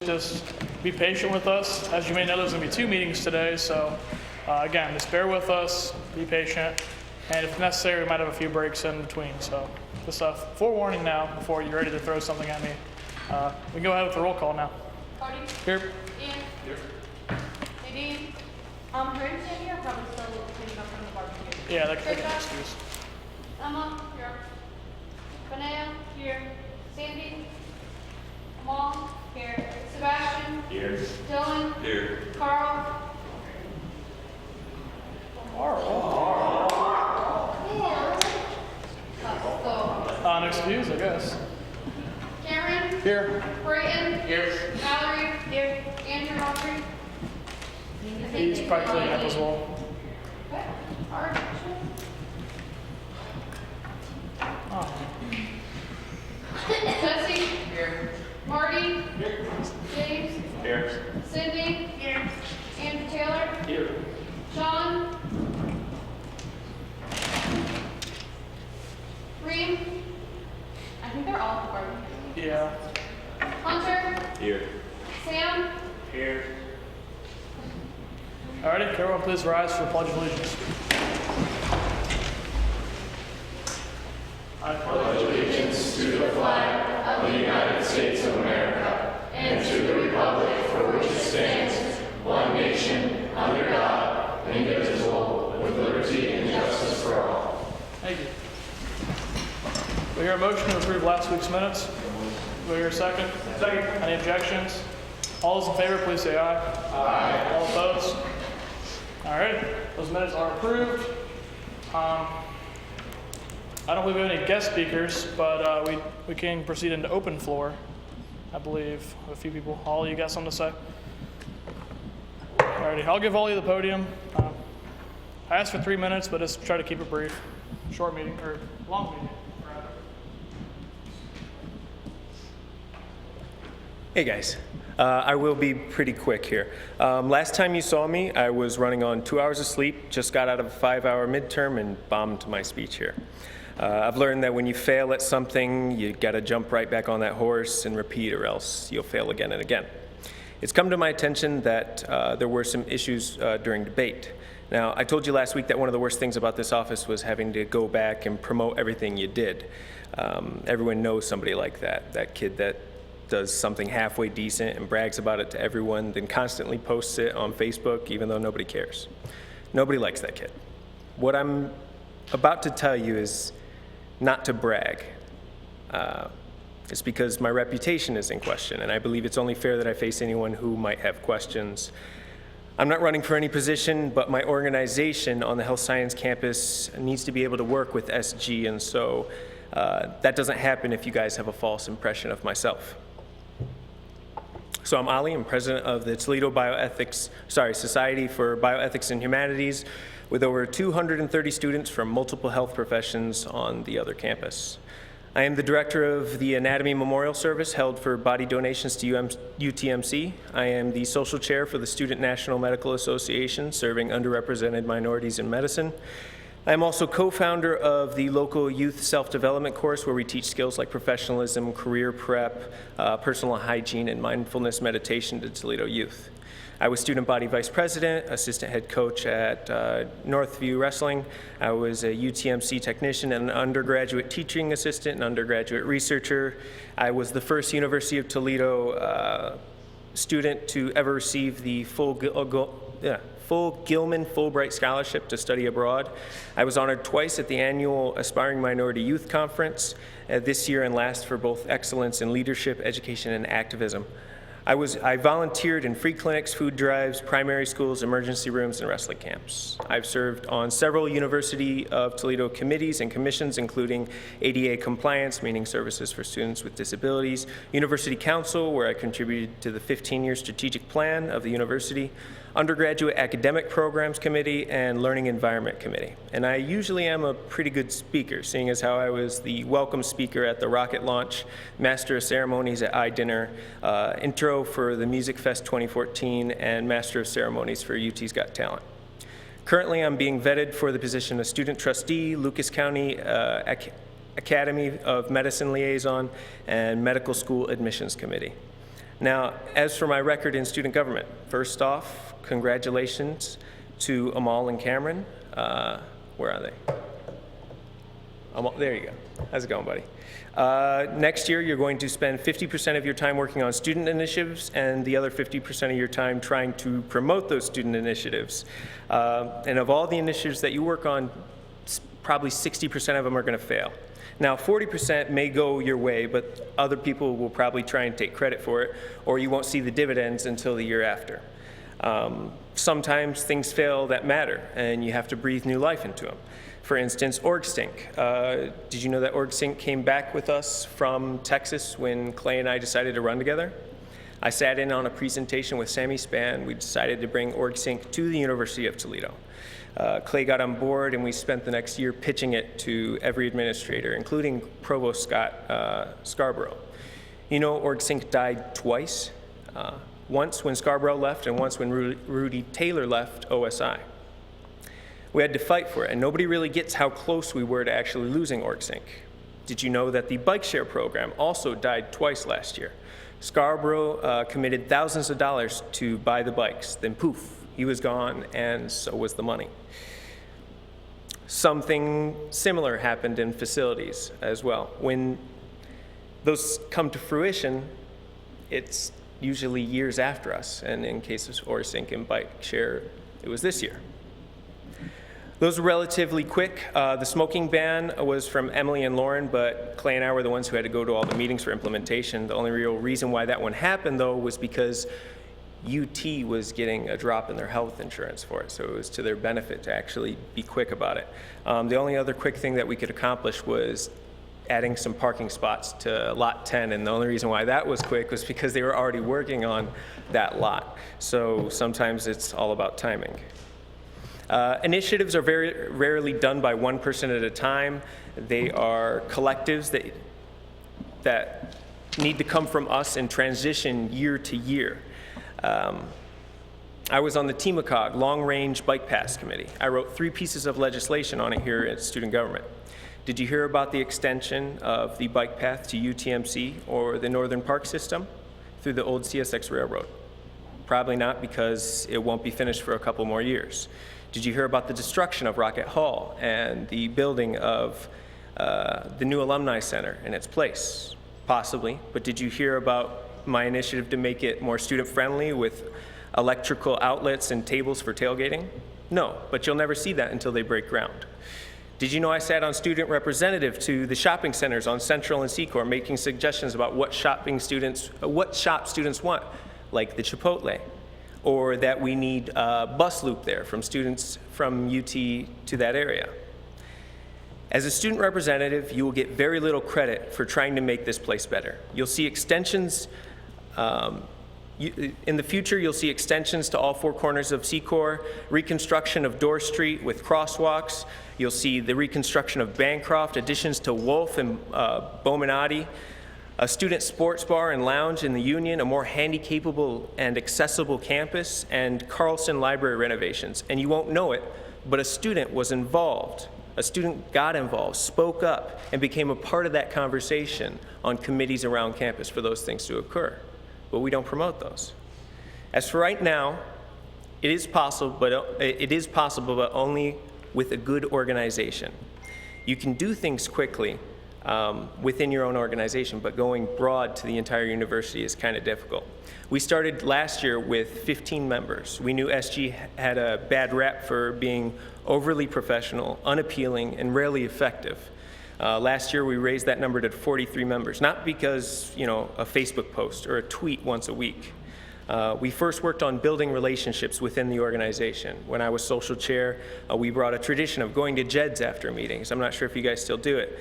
Just be patient with us. As you may know, there's going to be 2 meetings today, so again, just bear with us, be patient, and if necessary, we might have a few breaks in between. So just forewarning now before you're ready to throw something at me. We can go ahead with the roll call now. Party? Here. Ian? Here. Nadine? Brandon here, probably still cleaning up from the barbecue. Yeah, that could be an excuse. Emma? Here. Benea? Here. Sandy? Amal? Here. Sebastian? Here. Dylan? Here. Carl? An excuse, I guess. Cameron? Here. Brayton? Here. Valerie? Here. Andrew Audrey? He's probably cleaning up as well. Okay. All right. Oh. Jesse? Here. Marty? Here. James? Here. Cindy? Here. Andrew Taylor? Here. Sean? Reem? I think they're all at the barbecue. Yeah. Hunter? Here. Sam? Here. Alrighty, everyone please rise for the Pledge of Allegiance. I pledge allegiance to the flag of the United States of America and to the republic for which it stands, one nation, under God, indivisible, with liberty and justice for all. Thank you. We hear a motion to approve last week's minutes. Do we hear a second? Second. Any objections? All those in favor, please say aye. Aye. All opposed? All right, those minutes are approved. I don't believe we have any guest speakers, but we can proceed into open floor. I believe a few people. Ollie, you got something to say? Alrighty, I'll give Ollie the podium. I asked for 3 minutes, but just try to keep it brief. Short meeting, or long meeting, rather. Hey guys, I will be pretty quick here. Last time you saw me, I was running on 2 hours of sleep, just got out of a 5-hour midterm and bombed my speech here. I've learned that when you fail at something, you gotta jump right back on that horse and repeat, or else you'll fail again and again. It's come to my attention that there were some issues during debate. Now, I told you last week that one of the worst things about this office was having to go back and promote everything you did. Everyone knows somebody like that, that kid that does something halfway decent and brags about it to everyone, then constantly posts it on Facebook even though nobody cares. Nobody likes that kid. What I'm about to tell you is not to brag. It's because my reputation is in question, and I believe it's only fair that I face anyone who might have questions. I'm not running for any position, but my organization on the health science campus needs to be able to work with SG, and so that doesn't happen if you guys have a false impression of myself. So I'm Ollie, I'm president of the Toledo Society for Bioethics and Humanities, with over 230 students from multiple health professions on the other campus. I am the director of the Anatomy Memorial Service held for body donations to UTMC. I am the social chair for the Student National Medical Association, serving underrepresented minorities in medicine. I am also co-founder of the local youth self-development course where we teach skills like professionalism, career prep, personal hygiene, and mindfulness meditation to Toledo youth. I was student body vice president, assistant head coach at Northview Wrestling. I was a UTMC technician and an undergraduate teaching assistant and undergraduate researcher. I was the first University of Toledo student to ever receive the full Gilman Fulbright Scholarship to study abroad. I was honored twice at the annual Aspiring Minority Youth Conference this year and last for both excellence in leadership, education, and activism. I volunteered in free clinics, food drives, primary schools, emergency rooms, and wrestling camps. I've served on several University of Toledo committees and commissions, including ADA compliance, meaning services for students with disabilities, University Council, where I contributed to the 15-year strategic plan of the university, Undergraduate Academic Programs Committee, and Learning Environment Committee. And I usually am a pretty good speaker, seeing as how I was the welcome speaker at the rocket launch, Master of Ceremonies at iDinner, intro for the Music Fest 2014, and Master of Ceremonies for UT's Got Talent. Currently, I'm being vetted for the position of Student Trustee, Lucas County Academy of Medicine Liaison, and Medical School Admissions Committee. Now, as for my record in student government, first off, congratulations to Amal and Cameron. Where are they? Amal, there you go. How's it going, buddy? Next year, you're going to spend 50% of your time working on student initiatives and the other 50% of your time trying to promote those student initiatives. And of all the initiatives that you work on, probably 60% of them are going to fail. Now, 40% may go your way, but other people will probably try and take credit for it, or you won't see the dividends until the year after. Sometimes things fail that matter, and you have to breathe new life into them. For instance, Utsg. Did you know that Utsg came back with us from Texas when Clay and I decided to run together? I sat in on a presentation with Sammy Spann. We decided to bring Utsg to the University of Toledo. Clay got on board, and we spent the next year pitching it to every administrator, including Provost Scott Scarborough. You know, Utsg died twice, once when Scarborough left and once when Rudy Taylor left OSI. We had to fight for it, and nobody really gets how close we were to actually losing Utsg. Did you know that the bike share program also died twice last year? Scarborough committed thousands of dollars to buy the bikes, then poof, he was gone, and so was the money. Something similar happened in facilities as well. When those come to fruition, it's usually years after us, and in cases of Utsg and bike share, it was this year. Those were relatively quick. The smoking ban was from Emily and Lauren, but Clay and I were the ones who had to go to all the meetings for implementation. The only real reason why that one happened, though, was because UT was getting a drop in their health insurance for it, so it was to their benefit to actually be quick about it. The only other quick thing that we could accomplish was adding some parking spots to lot 10, and the only reason why that was quick was because they were already working on that lot. So sometimes it's all about timing. Initiatives are very rarely done by one person at a time. They are collectives that need to come from us and transition year to year. I was on the TMACOG, Long Range Bike Pass Committee. I wrote 3 pieces of legislation on it here at Student Government. Did you hear about the extension of the bike path to UTMC or the Northern Park System through the old CSX Railroad? Probably not, because it won't be finished for a couple more years. Did you hear about the destruction of Rocket Hall and the building of the new Alumni Center in its place? Possibly, but did you hear about my initiative to make it more student-friendly with electrical outlets and tables for tailgating? No, but you'll never see that until they break ground. Did you know I sat on student representative to the shopping centers on Central and Secor, making suggestions about what shop students want, like the Chipotle, or that we need a bus loop there from students from UT to that area? As a student representative, you will get very little credit for trying to make this place better. You'll see extensions, in the future, you'll see extensions to all 4 corners of Secor, reconstruction of Dorr Street with crosswalks. You'll see the reconstruction of Bancroft, additions to Wolf and Bominati, a student sports bar and lounge in the Union, a more handy-capable and accessible campus, and Carlson Library renovations. And you won't know it, but a student was involved. A student got involved, spoke up, and became a part of that conversation on committees around campus for those things to occur. But we don't promote those. As for right now, it is possible, but only with a good organization. You can do things quickly within your own organization, but going broad to the entire university is kind of difficult. We started last year with 15 members. We knew SG had a bad rap for being overly professional, unappealing, and rarely effective. Last year, we raised that number to 43 members, not because, a Facebook post or a tweet once a week. We first worked on building relationships within the organization. When I was social chair, we brought a tradition of going to JEDs after meetings. I'm not sure if you guys still do it.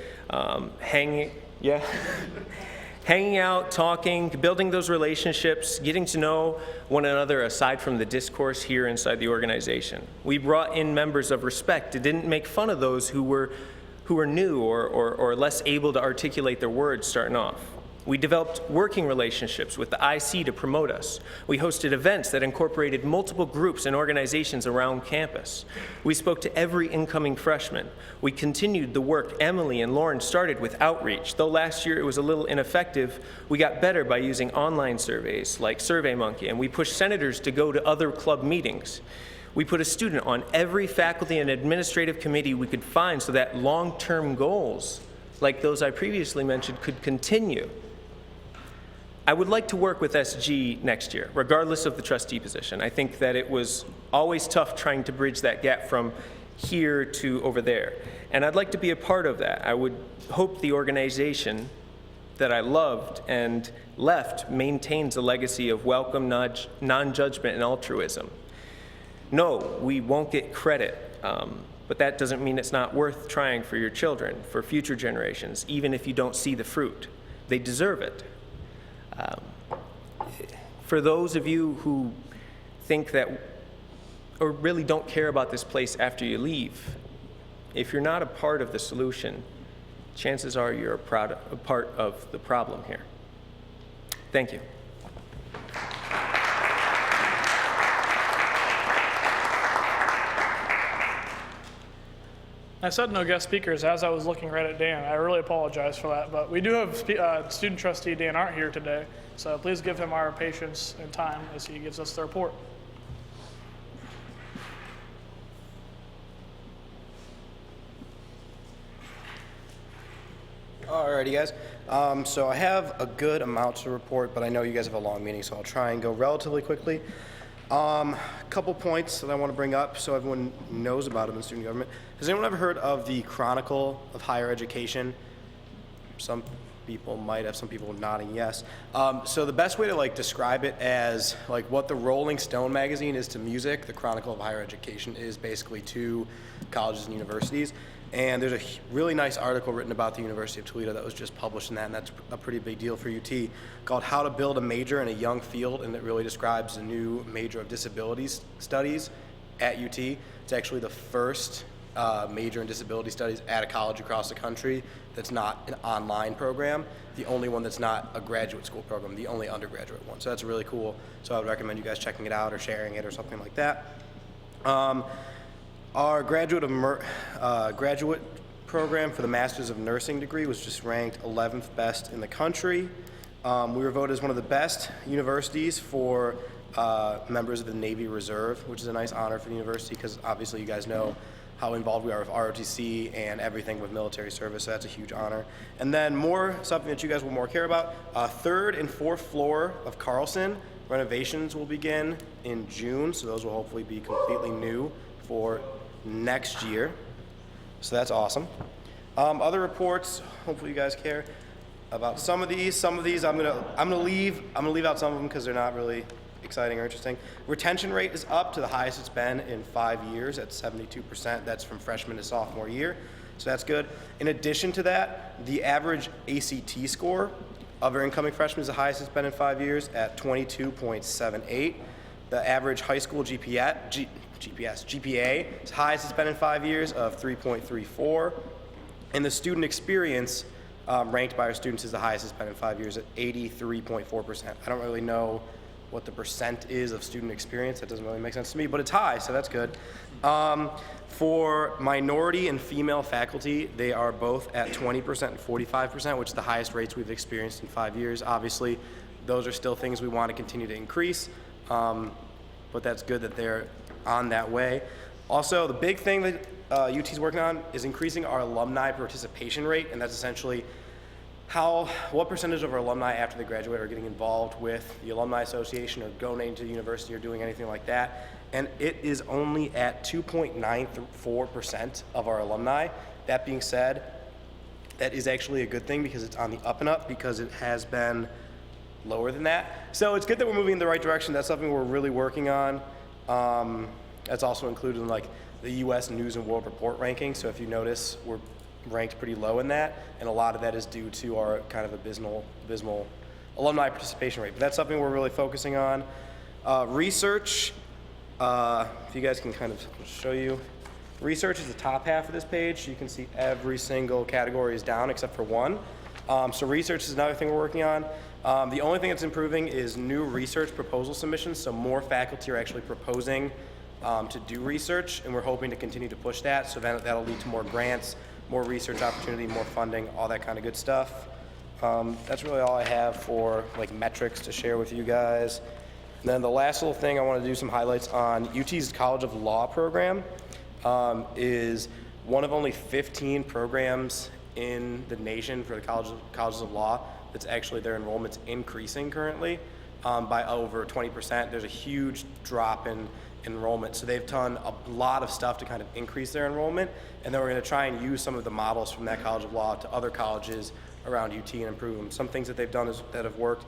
Hanging out, talking, building those relationships, getting to know one another aside from the discourse here inside the organization. We brought in members of respect. It didn't make fun of those who were new or less able to articulate their words starting off. We developed working relationships with the IC to promote us. We hosted events that incorporated multiple groups and organizations around campus. We spoke to every incoming freshman. We continued the work Emily and Lauren started with outreach. Though last year it was a little ineffective, we got better by using online surveys like SurveyMonkey, and we pushed senators to go to other club meetings. We put a student on every faculty and administrative committee we could find so that long-term goals, like those I previously mentioned, could continue. I would like to work with SG next year, regardless of the trustee position. I think that it was always tough trying to bridge that gap from here to over there. And I'd like to be a part of that. I would hope the organization that I loved and left maintains a legacy of welcome, non-judgment, and altruism. No, we won't get credit, but that doesn't mean it's not worth trying for your children, for future generations, even if you don't see the fruit. They deserve it. For those of you who think that, or really don't care about this place after you leave, if you're not a part of the solution, chances are you're a part of the problem here. Thank you. I said no guest speakers as I was looking right at Dan. I really apologize for that, but we do have student trustee Dan Art here today, so please give him our patience and time as he gives us the report. Alrighty, guys. So I have a good amount to report, but I know you guys have a long meeting, so I'll try and go relatively quickly. A couple points that I want to bring up so everyone knows about them in student government. Has anyone ever heard of the Chronicle of Higher Education? Some people might have, some people nodding yes. So the best way to describe it as what the Rolling Stone magazine is to music, the Chronicle of Higher Education is basically to colleges and universities. And there's a really nice article written about the University of Toledo that was just published in that, and that's a pretty big deal for UT, called How to Build a Major in a Young Field, and it really describes the new major of disabilities studies at UT. It's actually the first major in disability studies at a college across the country that's not an online program, the only one that's not a graduate school program, the only undergraduate one. So that's really cool. So I would recommend you guys checking it out or sharing it or something like that. Our graduate program for the Masters of Nursing degree was just ranked 11th best in the country. We were voted as one of the best universities for members of the Navy Reserve, which is a nice honor for the university because obviously you guys know how involved we are with ROTC and everything with military service, so that's a huge honor. And then something that you guys will more care about, third and fourth floor of Carlson, renovations will begin in June, so those will hopefully be completely new for next year. So that's awesome. Other reports, hopefully you guys care about some of these. Some of these I'm gonna leave out some of them because they're not really exciting or interesting. Retention rate is up to the highest it's been in 5 years at 72%. That's from freshman to sophomore year. So that's good. In addition to that, the average ACT score of our incoming freshmen is the highest it's been in 5 years at 22.78. The average high school GPA is highest it's been in 5 years of 3.34. And the student experience ranked by our students is the highest it's been in 5 years at 83.4%. I don't really know what the percent is of student experience. That doesn't really make sense to me, but it's high, so that's good. For minority and female faculty, they are both at 20% and 45%, which is the highest rates we've experienced in 5 years. Obviously, those are still things we want to continue to increase, but that's good that they're on that way. Also, the big thing that UT is working on is increasing our alumni participation rate, and that's essentially what percentage of our alumni after they graduate are getting involved with the Alumni Association or donating to the university or doing anything like that. And it is only at 2.94% of our alumni. That being said, that is actually a good thing because it's on the up and up because it has been lower than that. So it's good that we're moving in the right direction. That's something we're really working on. That's also included in the U.S. News and World Report ranking. So if you notice, we're ranked pretty low in that, and a lot of that is due to our kind of abysmal alumni participation rate. But that's something we're really focusing on. Research, if you guys can kind of show you. Research is the top half of this page. You can see every single category is down except for one. So research is another thing we're working on. The only thing that's improving is new research proposal submissions, so more faculty are actually proposing to do research, and we're hoping to continue to push that, so that'll lead to more grants, more research opportunity, more funding, all that kind of good stuff. That's really all I have for like metrics to share with you guys. And then the last little thing I want to do some highlights on, UT's College of Law program is one of only 15 programs in the nation for the colleges of law that's actually their enrollment's increasing currently by over 20%. There's a huge drop in enrollment. So they've done a lot of stuff to kind of increase their enrollment, and then we're going to try and use some of the models from that College of Law to other colleges around UT and improve them. Some things that they've done that have worked.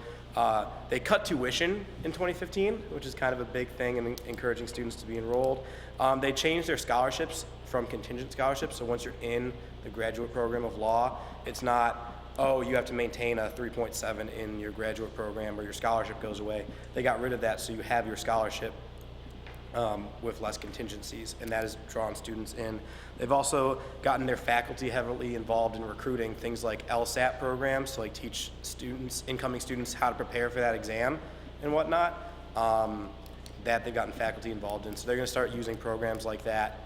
They cut tuition in 2015, which is kind of a big thing in encouraging students to be enrolled. They changed their scholarships from contingent scholarships, so once you're in the graduate program of law, it's not, oh, you have to maintain a 3.7 in your graduate program or your scholarship goes away. They got rid of that, so you have your scholarship with less contingencies, and that has drawn students in. They've also gotten their faculty heavily involved in recruiting things like LSAT programs to like teach students, incoming students, how to prepare for that exam and whatnot. That they've gotten faculty involved in. So they're going to start using programs like that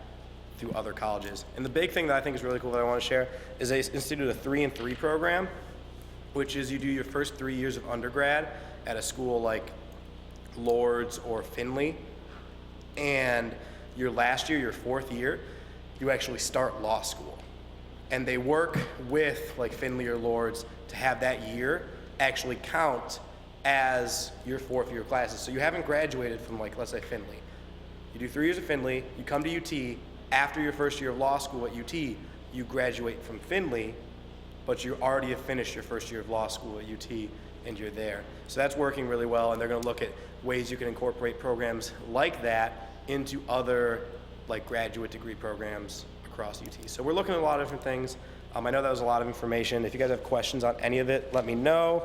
through other colleges. And the big thing that I think is really cool that I want to share is they instituted a 3-in-3 program, which is you do your first 3 years of undergrad at a school like Lourdes or Findlay, and your last year, your 4th year, you actually start law school. And they work with like Findlay or Lourdes to have that year actually count as your 4th year classes. So you haven't graduated from like, let's say Findlay. You do 3 years of Findlay, you come to UT, after your first year of law school at UT, you graduate from Findlay, but you already have finished your first year of law school at UT and you're there. So that's working really well, and they're gonna look at ways you can incorporate programs like that into other like graduate degree programs across UT. So we're looking at a lot of different things. I know that was a lot of information. If you guys have questions on any of it, let me know.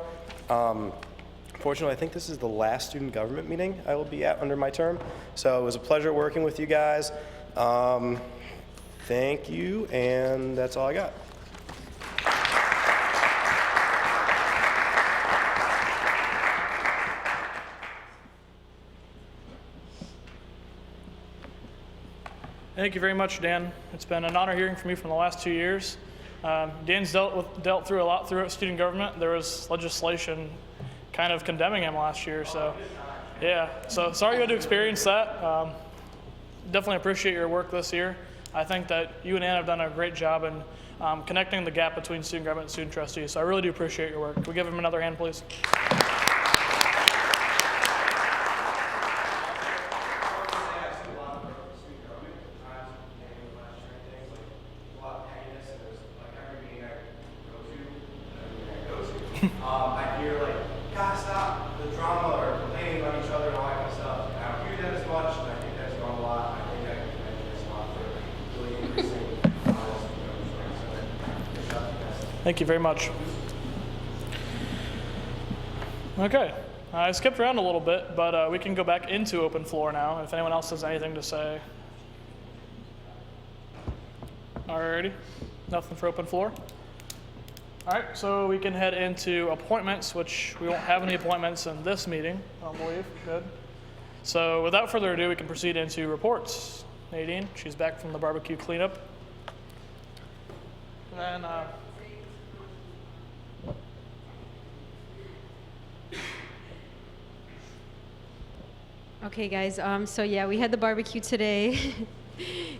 Fortunately, I think this is the last student government meeting I will be at under my term. So it was a pleasure working with you guys. Thank you, and that's all I got. Thank you very much, Dan. It's been an honor hearing from you from the last 2 years. Dan's dealt through a lot throughout student government. There was legislation kind of condemning him last year, so yeah. So sorry you had to experience that. Definitely appreciate your work this year. I think that you and Ann have done a great job in connecting the gap between student government and student trustees, so I really do appreciate your work. Can we give him another hand, please? I hear like, gotta stop the drama or complaining about each other and all that kind of stuff. And I don't hear that as much, and I think that's gone a lot. I think that can mention this a lot for really increasing Thank you very much. Okay, I skipped around a little bit, but we can go back into open floor now if anyone else has anything to say. Alrighty, nothing for open floor. All right, so we can head into appointments, which we won't have any appointments in this meeting, I don't believe. Good. So without further ado, we can proceed into reports. Nadine, she's back from the barbecue cleanup. And then, Okay, guys, so yeah, we had the barbecue today.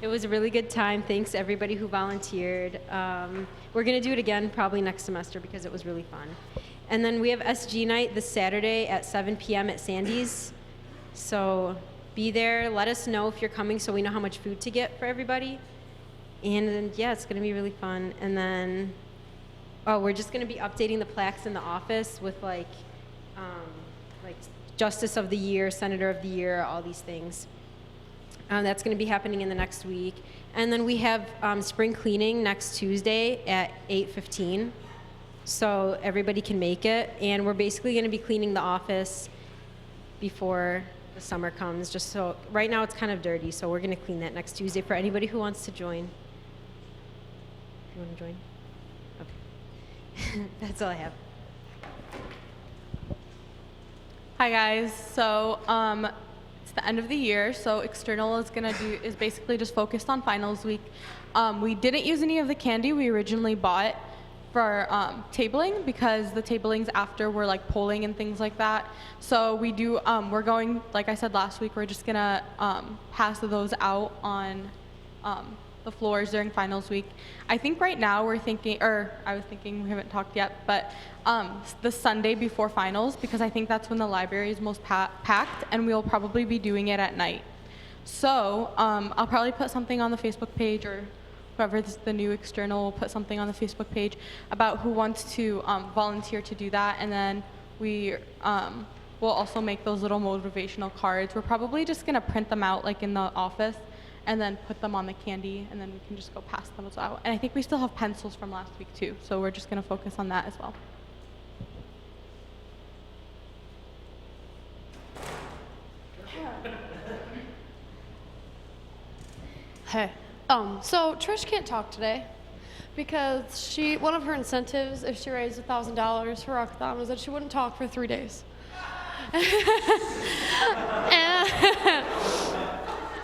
It was a really good time. Thanks to everybody who volunteered. We're going to do it again probably next semester because it was really fun. And then we have SG night this Saturday at 7 p.m. at Sandy's. So be there. Let us know if you're coming so we know how much food to get for everybody. And then, yeah, it's going to be really fun. And then, we're just going to be updating the plaques in the office with like Justice of the Year, Senator of the Year, all these things. That's going to be happening in the next week. And then we have spring cleaning next Tuesday at 8:15. So everybody can make it. And we're basically going to be cleaning the office before the summer comes. Just so right now it's kind of dirty. So we're going to clean that next Tuesday for anybody who wants to join. You want to join? Okay. That's all I have. Hi guys. So it's the end of the year, so external is basically just focused on finals week. We didn't use any of the candy we originally bought for tabling because the tablings after were like polling and things like that. So we're going, like I said last week, we're just gonna pass those out on the floors during finals week. I think right now I was thinking, we haven't talked yet, but the Sunday before finals, because I think that's when the library is most packed, and we'll probably be doing it at night. So I'll probably put something on the Facebook page, or whoever's the new external will put something on the Facebook page about who wants to volunteer to do that, and then we'll also make those little motivational cards. We're probably just gonna print them out like in the office and then put them on the candy, and then we can just go pass them out. And I think we still have pencils from last week too, so we're just gonna focus on that as well. Hey, so Trish can't talk today because one of her incentives, if she raised $1,000 for Rockathon, was that she wouldn't talk for 3 days.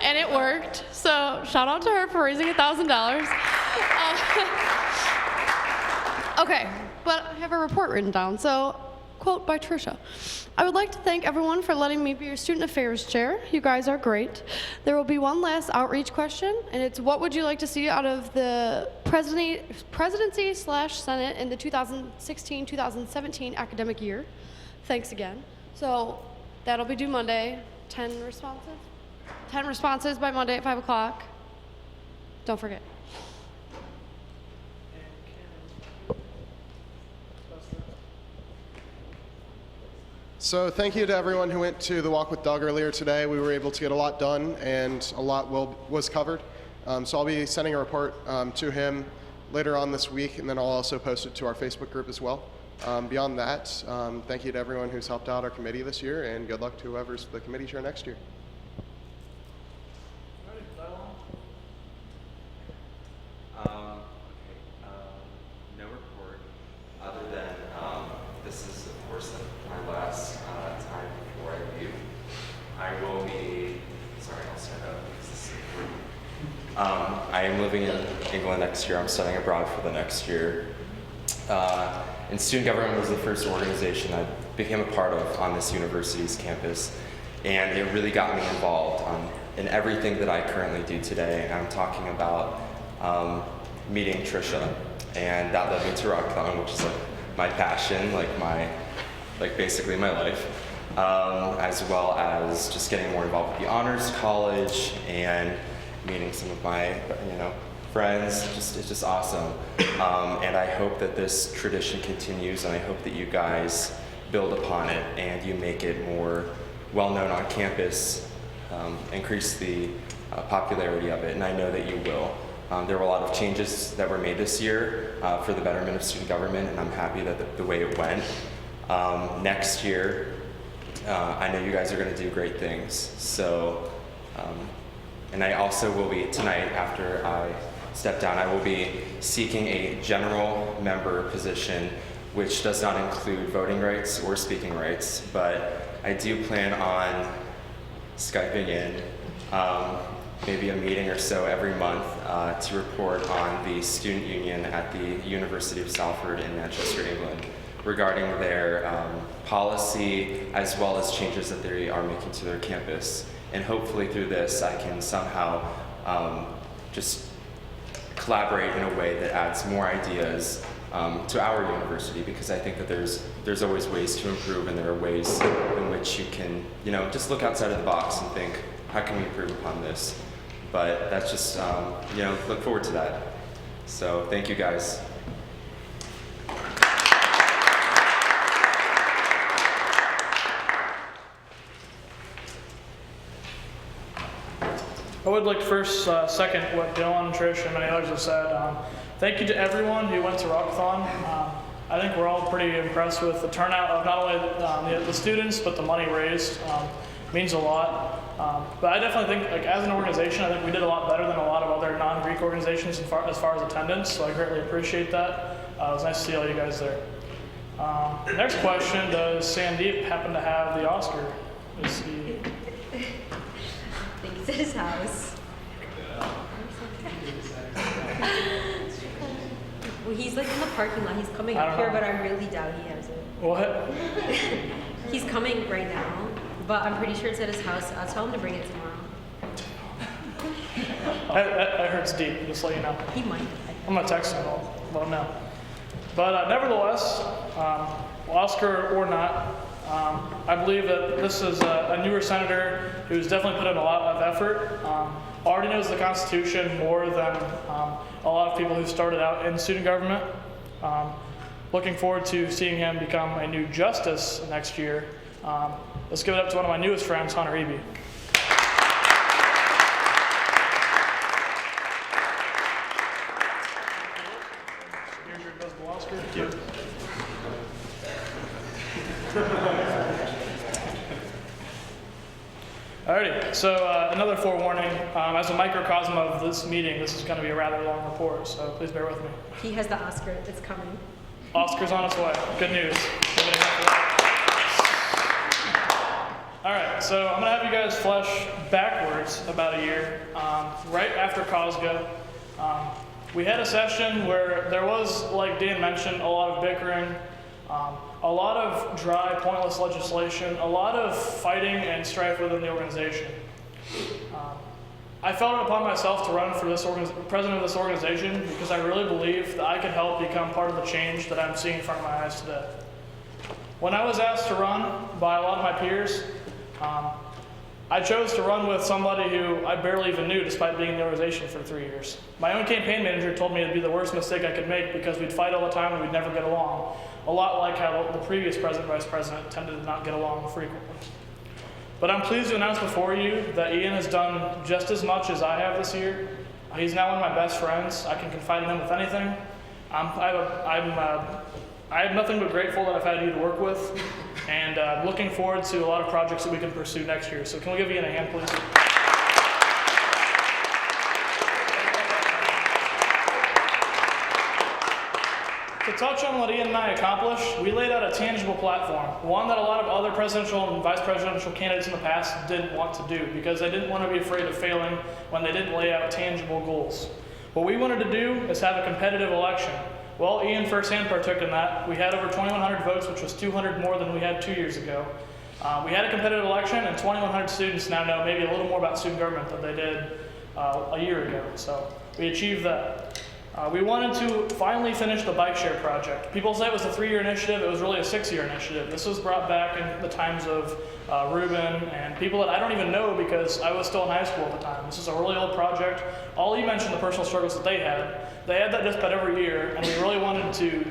And it worked. So shout out to her for raising $1,000. Okay, but I have a report written down. So, quote by Trisha. I would like to thank everyone for letting me be your student affairs chair. You guys are great. There will be one last outreach question, and it's what would you like to see out of the presidency/Senate in the 2016-2017 academic year? Thanks again. So that'll be due Monday. 10 responses? 10 responses by Monday at 5 o'clock. Don't forget. So thank you to everyone who went to the Walk with Doug earlier today. We were able to get a lot done, and a lot was covered. So I'll be sending a report to him later on this week, and then I'll also post it to our Facebook group as well. Beyond that, thank you to everyone who's helped out our committee this year, and good luck to whoever's the committee chair next year. No report, other than this is, of course, my last time before I leave. I will be, sorry, I'll stand up because this is important. I am living in England next year. I'm studying abroad for the next year. And student government was the first organization I became a part of on this university's campus. And it really got me involved in everything that I currently do today. And I'm talking about meeting Trisha, and that led me to Rockathon, which is like my passion, basically my life, as well as just getting more involved with the honors college and meeting some of my, friends. It's just awesome, and I hope that this tradition continues, and I hope that you guys build upon it and you make it more well-known on campus, increase the popularity of it, and I know that you will. There were a lot of changes that were made this year for the betterment of student government, and I'm happy that the way it went. Next year, I know you guys are going to do great things. So, and I also will be, tonight after I step down, I will be seeking a general member position, which does not include voting rights or speaking rights, but I do plan on Skyping in maybe a meeting or so every month to report on the student union at the University of Salford in Manchester, England, regarding their policy as well as changes that they are making to their campus. And hopefully through this I can somehow just collaborate in a way that adds more ideas to our university, because I think that there's always ways to improve, and there are ways in which you can, just look outside of the box and think, how can we improve upon this? But that's just, look forward to that. So thank you guys. I would like to first second what Dylan, Trish, and many others have said. Thank you to everyone who went to Rockathon. I think we're all pretty impressed with the turnout of not only the students, but the money raised. Means a lot. But I definitely think, as an organization, I think we did a lot better than a lot of other non-Greek organizations as far as attendance, so I greatly appreciate that. It was nice to see all you guys there. Next question, does Sandeep happen to have the Oscar? Is he... I think he's at his house. Well, he's like in the parking lot. He's coming I up don't here, know. but I really doubt he has it. What? He's coming right now, but I'm pretty sure it's at his house. I'll tell him to bring it tomorrow. That hurts deep, just so you know. He might. I'm going to text him, let him know. But nevertheless, Oscar or not, I believe that this is a newer senator who's definitely put in a lot of effort. Already knows the Constitution more than a lot of people who started out in student government. Looking forward to seeing him become a new justice next year. Let's give it up to one of my newest friends, Hunter Eby. Here's your invisible Oscar. Thank you. Alrighty, so another forewarning. As a microcosm of this meeting, this is going to be a rather long report, so please bear with me. He has the Oscar. It's coming. Oscar's on its way. Good news. Alright, so I'm going to have you guys flash backwards about a year. Right after COSGA, we had a session where there was, like Dan mentioned, a lot of bickering, a lot of dry, pointless legislation, a lot of fighting and strife within the organization. I felt it upon myself to run for this president of this organization because I really believe that I could help become part of the change that I'm seeing in front of my eyes today. When I was asked to run by a lot of my peers, I chose to run with somebody who I barely even knew despite being in the organization for 3 years. My own campaign manager told me it'd be the worst mistake I could make because we'd fight all the time and we'd never get along. A lot like how the previous president and vice president tended to not get along frequently. But I'm pleased to announce before you that Ian has done just as much as I have this year. He's now one of my best friends. I can confide in him with anything. I have nothing but grateful that I've had you to work with, and I'm looking forward to a lot of projects that we can pursue next year. So can we give Ian a hand, please? To touch on what Ian and I accomplished, we laid out a tangible platform, one that a lot of other presidential and vice presidential candidates in the past didn't want to do because they didn't want to be afraid of failing when they didn't lay out tangible goals. What we wanted to do is have a competitive election. Well, Ian firsthand partook in that. We had over 2,100 votes, which was 200 more than we had 2 years ago. We had a competitive election, and 2,100 students now know maybe a little more about student government than they did a year ago. So we achieved that. We wanted to finally finish the bike share project. People say it was a 3-year initiative. It was really a 6-year initiative. This was brought back in the times of Ruben and people that I don't even know because I was still in high school at the time. This is a really old project. All you mentioned the personal struggles that they had. They had that just about every year, and we really wanted to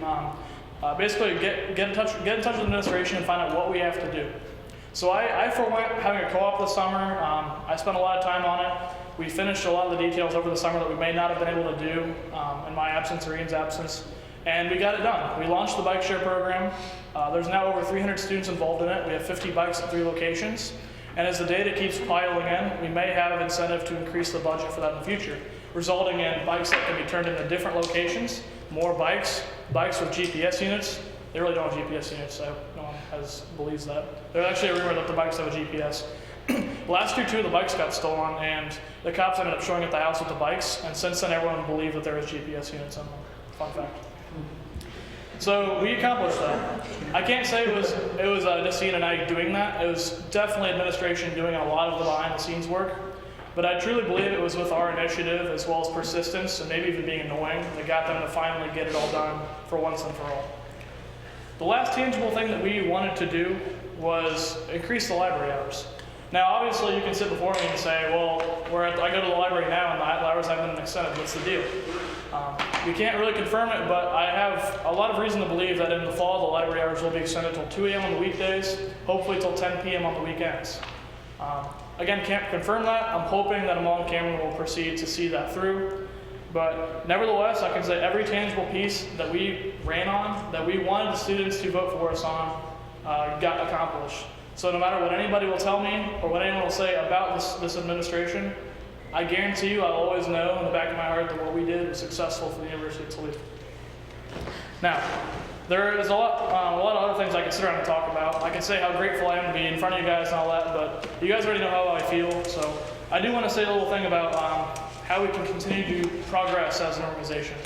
basically get in touch with the administration and find out what we have to do. So I forewent having a co-op this summer. I spent a lot of time on it. We finished a lot of the details over the summer that we may not have been able to do in my absence or Ian's absence, and we got it done. We launched the bike share program. There's now over 300 students involved in it. We have 50 bikes at 3 locations, and as the data keeps piling in, we may have an incentive to increase the budget for that in the future, resulting in bikes that can be turned into different locations, more bikes with GPS units. They really don't have GPS units, so no one believes that. There's actually a rumor that the bikes have a GPS. Last year, 2 of the bikes got stolen, and the cops ended up showing at the house with the bikes, and since then everyone believed that there was GPS units in them. Fun fact. So we accomplished that. I can't say it was just Ian and I doing that. It was definitely administration doing a lot of the behind-the-scenes work, but I truly believe it was with our initiative as well as persistence and maybe even being annoying that got them to finally get it all done for once and for all. The last tangible thing that we wanted to do was increase the library hours. Now, obviously, you can sit before me and say, well, I go to the library now and the hours haven't been extended. What's the deal? We can't really confirm it, but I have a lot of reason to believe that in the fall, the library hours will be extended till 2 a.m. on the weekdays, hopefully till 10 p.m. on the weekends. Again, can't confirm that. I'm hoping that Amal and Cameron will proceed to see that through. But nevertheless, I can say every tangible piece that we ran on, that we wanted the students to vote for us on, got accomplished. So no matter what anybody will tell me or what anyone will say about this administration, I guarantee you I'll always know in the back of my heart that what we did was successful for the University of Toledo. Now, there is a lot of other things I could sit around and talk about. I could say how grateful I am to be in front of you guys and all that, but you guys already know how I feel. So I do want to say a little thing about how we can continue to progress as an organization.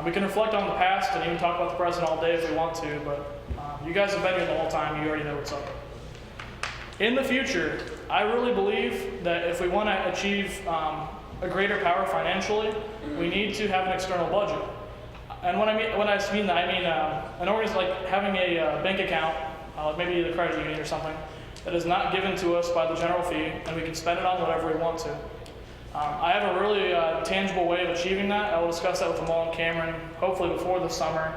We can reflect on the past and even talk about the present all day if we want to, but you guys have been here the whole time. You already know what's up. In the future, I really believe that if we want to achieve a greater power financially, we need to have an external budget. And when I mean that, I mean an organization like having a bank account, maybe the credit union or something, that is not given to us by the general fee, and we can spend it on whatever we want to. I have a really tangible way of achieving that. I will discuss that with Amal and Cameron, hopefully before the summer.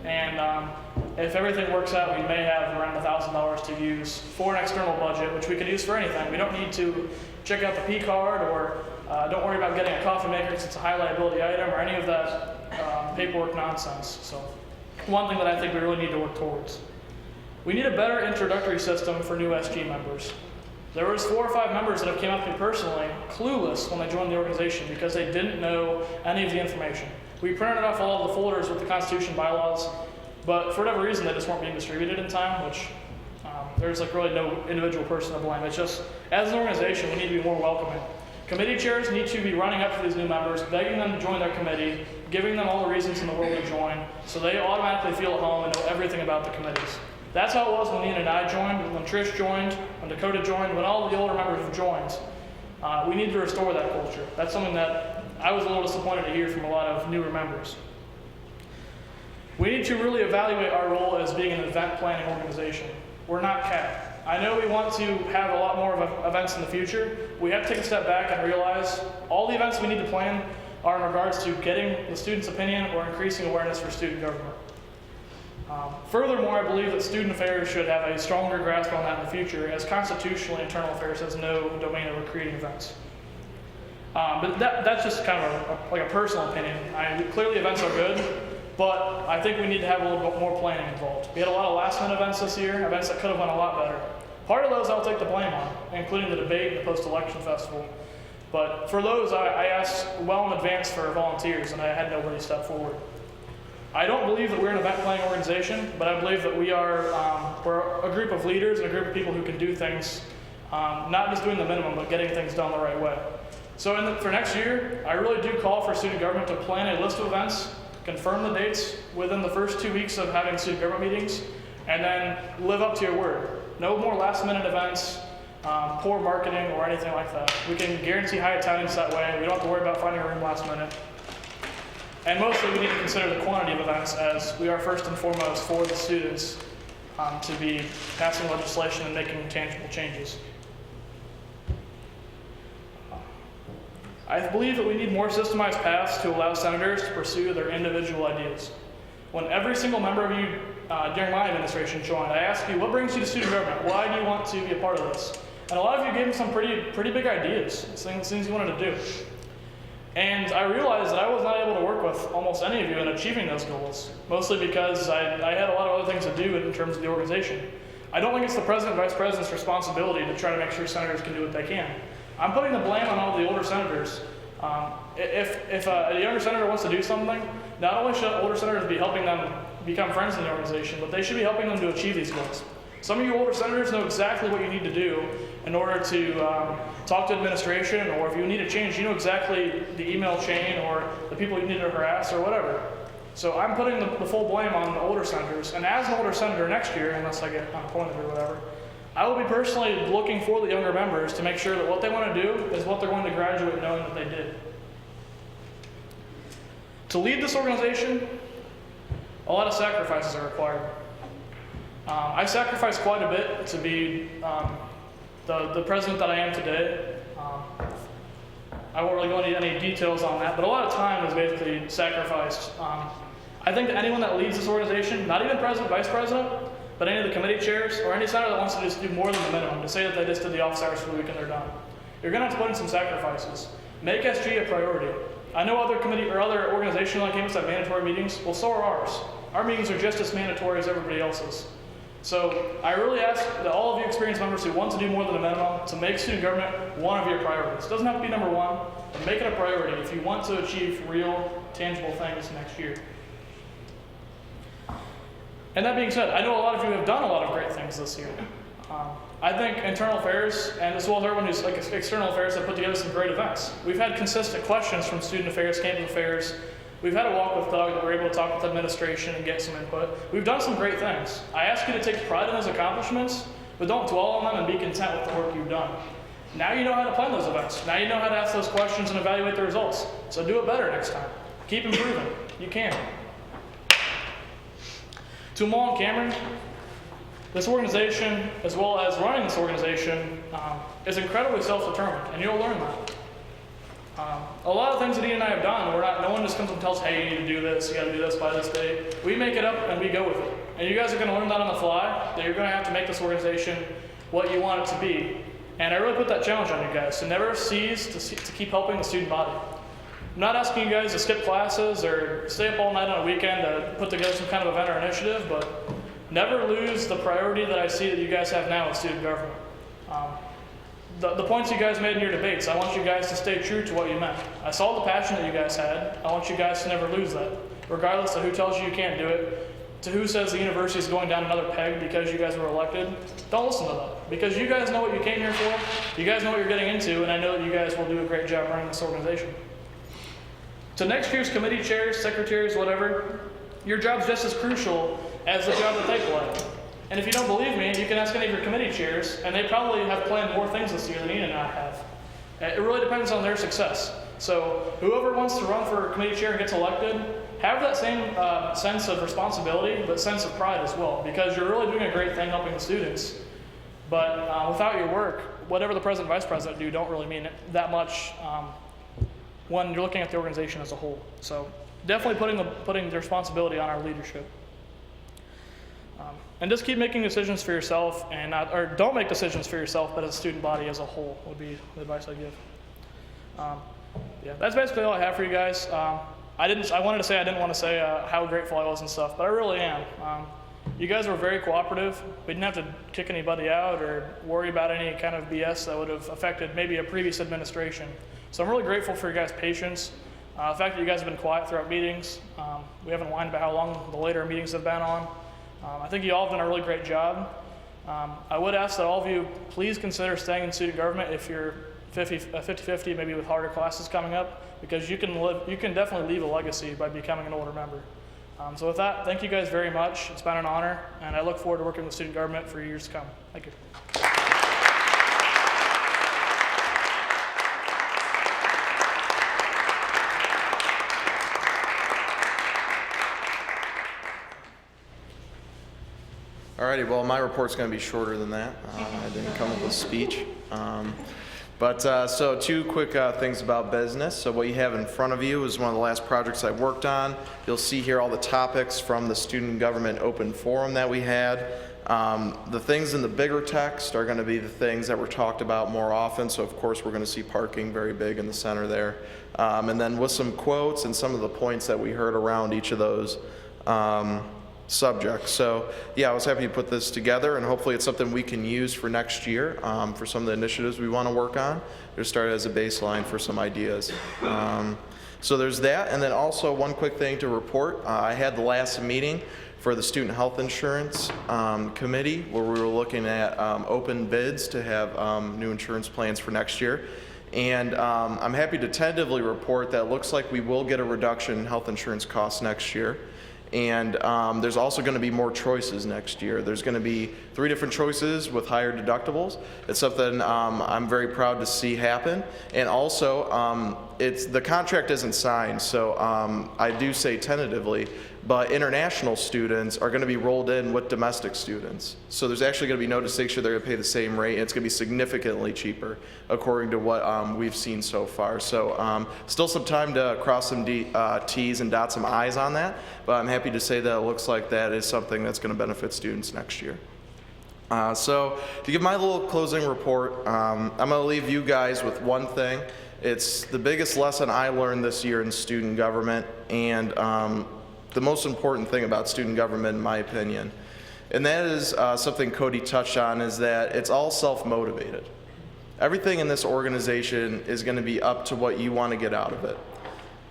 And if everything works out, we may have around $1,000 to use for an external budget, which we could use for anything. We don't need to check out the P card, or don't worry about getting a coffee maker because it's a high liability item, or any of that paperwork nonsense. So one thing that I think we really need to work towards. We need a better introductory system for new SG members. There was 4 or 5 members that have came up to me personally, clueless when they joined the organization because they didn't know any of the information. We printed off all of the folders with the Constitution bylaws, but for whatever reason, they just weren't being distributed in time, which there's like really no individual person to blame. It's just, as an organization, we need to be more welcoming. Committee chairs need to be running up to these new members, begging them to join their committee, giving them all the reasons in the world to join, so they automatically feel at home and know everything about the committees. That's how it was when Nina and I joined, when Trish joined, when Dakota joined, when all of the older members have joined. We need to restore that culture. That's something that I was a little disappointed to hear from a lot of newer members. We need to really evaluate our role as being an event planning organization. We're not CAP. I know we want to have a lot more of events in the future. We have to take a step back and realize all the events we need to plan are in regards to getting the student's opinion or increasing awareness for student government. Furthermore, I believe that student affairs should have a stronger grasp on that in the future, as constitutionally internal affairs has no domain over creating events. But that's just kind of like a personal opinion. Clearly events are good, but I think we need to have a little bit more planning involved. We had a lot of last minute events this year, events that could have went a lot better. Part of those I'll take the blame on, including the debate and the post-election festival. But for those, I asked well in advance for volunteers, and I had nobody step forward. I don't believe that we're an event planning organization, but I believe that we're a group of leaders and a group of people who can do things, not just doing the minimum, but getting things done the right way. So for next year, I really do call for student government to plan a list of events, confirm the dates within the first 2 weeks of having student government meetings, and then live up to your word. No more last minute events, poor marketing, or anything like that. We can guarantee high attendance that way. We don't have to worry about finding a room last minute. And mostly we need to consider the quantity of events, as we are first and foremost for the students to be passing legislation and making tangible changes. I believe that we need more systemized paths to allow senators to pursue their individual ideas. When every single member of you during my administration joined, I asked you, what brings you to student government? Why do you want to be a part of this? And a lot of you gave me some pretty big ideas, things you wanted to do. And I realized that I was not able to work with almost any of you in achieving those goals, mostly because I had a lot of other things to do in terms of the organization. I don't think it's the president and vice president's responsibility to try to make sure senators can do what they can. I'm putting the blame on all the older senators. If a younger senator wants to do something, not only should older senators be helping them become friends in the organization, but they should be helping them to achieve these goals. Some of you older senators know exactly what you need to do in order to talk to administration, or if you need a change, you know exactly the email chain or the people you need to harass or whatever. So I'm putting the full blame on the older senators. And as an older senator next year, unless I get appointed or whatever, I will be personally looking for the younger members to make sure that what they want to do is what they're going to graduate knowing that they did. To lead this organization, a lot of sacrifices are required. I sacrificed quite a bit to be the president that I am today. I won't really go into any details on that, but a lot of time is basically sacrificed. I think that anyone that leads this organization, not even president, vice president, but any of the committee chairs, or any senator that wants to just do more than the minimum, to say that they just did the office hours for the week and they're done, you're going to have to put in some sacrifices. Make SG a priority. I know other committee or other organizational campus have mandatory meetings. Well, so are ours. Our meetings are just as mandatory as everybody else's. So I really ask that all of you experienced members who want to do more than a minimum to make student government one of your priorities. It doesn't have to be number one, but make it a priority if you want to achieve real, tangible things next year. And that being said, I know a lot of you have done a lot of great things this year. I think internal affairs, and as well as everyone who's like external affairs, have put together some great events. We've had consistent questions from student affairs, campus affairs. We've had a walk with Doug that we're able to talk with administration and get some input. We've done some great things. I ask you to take pride in those accomplishments, but don't dwell on them and be content with the work you've done. Now you know how to plan those events. Now you know how to ask those questions and evaluate the results. So do it better next time. Keep improving. You can. To Mal and Cameron, this organization, as well as running this organization, is incredibly self-determined, and you'll learn that. A lot of things that Ian and I have done, no one just comes and tells, hey, you need to do this, you got to do this by this date. We make it up and we go with it. And you guys are going to learn that on the fly, that you're going to have to make this organization what you want it to be. And I really put that challenge on you guys to never cease to keep helping the student body. I'm not asking you guys to skip classes or stay up all night on a weekend to put together some kind of event or initiative, but never lose the priority that I see that you guys have now with student government. The points you guys made in your debates, I want you guys to stay true to what you meant. I saw the passion that you guys had. I want you guys to never lose that, regardless of who tells you you can't do it, to who says the university is going down another peg because you guys were elected. Don't listen to that, because you guys know what you came here for, you guys know what you're getting into, and I know that you guys will do a great job running this organization. To next year's committee chairs, secretaries, whatever, your job's just as crucial as the job that they play. And if you don't believe me, you can ask any of your committee chairs, and they probably have planned more things this year than Ian and I have. It really depends on their success. So whoever wants to run for committee chair and gets elected, have that same sense of responsibility, but sense of pride as well, because you're really doing a great thing helping the students. But without your work, whatever the president and vice president do don't really mean that much when you're looking at the organization as a whole. So definitely putting the responsibility on our leadership. And just keep making decisions for yourself, and don't make decisions for yourself, but as a student body as a whole would be the advice I give. Yeah, that's basically all I have for you guys. I wanted to say I didn't want to say how grateful I was and stuff, but I really am. You guys were very cooperative. We didn't have to kick anybody out or worry about any kind of BS that would have affected maybe a previous administration. So I'm really grateful for your guys' patience. The fact that you guys have been quiet throughout meetings. We haven't whined about how long the later meetings have been on. I think you all have done a really great job. I would ask that all of you please consider staying in student government if you're 50-50, maybe with harder classes coming up, because you can definitely leave a legacy by becoming an older member. So with that, thank you guys very much. It's been an honor, and I look forward to working with student government for years to come. Thank you. Alrighty, well, my report's going to be shorter than that. I didn't come up with a speech. So two quick things about business. So what you have in front of you is one of the last projects I worked on. You'll see here all the topics from the Student Government Open Forum that we had. The things in the bigger text are going to be the things that were talked about more often. So of course we're going to see parking very big in the center there. And then with some quotes and some of the points that we heard around each of those subjects. So yeah, I was happy to put this together, and hopefully it's something we can use for next year for some of the initiatives we want to work on. Just start as a baseline for some ideas. So there's that, and then also one quick thing to report. I had the last meeting for the Student Health Insurance Committee, where we were looking at open bids to have new insurance plans for next year. And I'm happy to tentatively report that it looks like we will get a reduction in health insurance costs next year. And there's also going to be more choices next year. There's going to be 3 different choices with higher deductibles. It's something I'm very proud to see happen. And also, the contract isn't signed, so I do say tentatively, but international students are going to be rolled in with domestic students. So there's actually going to be no distinction. They're going to pay the same rate, and it's going to be significantly cheaper, according to what we've seen so far. So still some time to cross some T's and dot some I's on that, but I'm happy to say that it looks like that is something that's going to benefit students next year. So to give my little closing report, I'm going to leave you guys with one thing. It's the biggest lesson I learned this year in student government, and the most important thing about student government, in my opinion. And that is something Cody touched on, is that it's all self-motivated. Everything in this organization is going to be up to what you want to get out of it.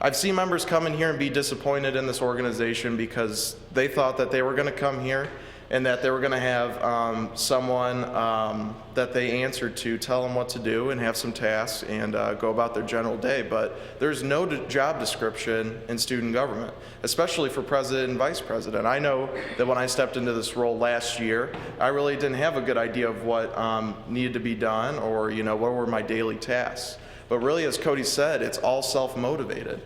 I've seen members come in here and be disappointed in this organization because they thought that they were going to come here and that they were going to have someone that they answered to tell them what to do and have some tasks and go about their general day. But there's no job description in student government, especially for president and vice president. I know that when I stepped into this role last year, I really didn't have a good idea of what needed to be done or what were my daily tasks. But really, as Cody said, it's all self-motivated.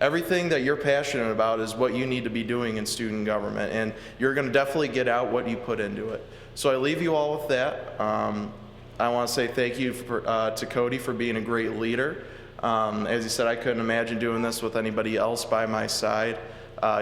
Everything that you're passionate about is what you need to be doing in student government, and you're going to definitely get out what you put into it. So I leave you all with that. I want to say thank you to Cody for being a great leader. As he said, I couldn't imagine doing this with anybody else by my side.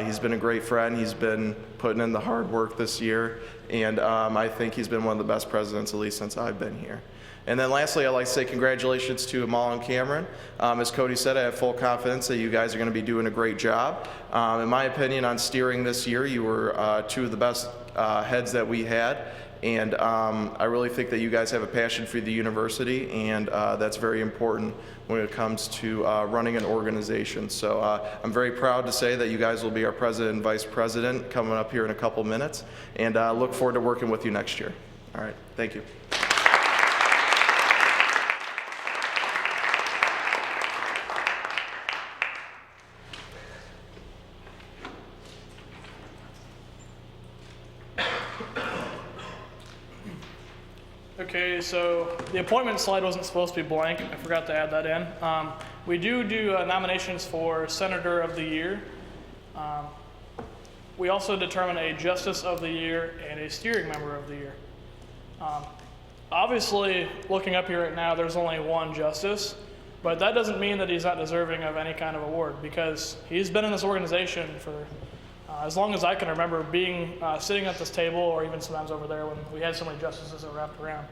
He's been a great friend. He's been putting in the hard work this year, and I think he's been one of the best presidents, at least since I've been here. And then lastly, I'd like to say congratulations to Amal and Cameron. As Cody said, I have full confidence that you guys are going to be doing a great job. In my opinion, on steering this year, you were two of the best heads that we had. And I really think that you guys have a passion for the university, and that's very important when it comes to running an organization. So I'm very proud to say that you guys will be our president and vice president coming up here in a couple minutes, and look forward to working with you next year. All right, thank you. Okay, so the appointment slide wasn't supposed to be blank. I forgot to add that in. We do nominations for Senator of the Year. We also determine a Justice of the Year and a Steering Member of the Year. Obviously, looking up here right now, there's only one Justice, but that doesn't mean that he's not deserving of any kind of award, because he's been in this organization for as long as I can remember, being sitting at this table, or even sometimes over there when we had so many justices that were wrapped around.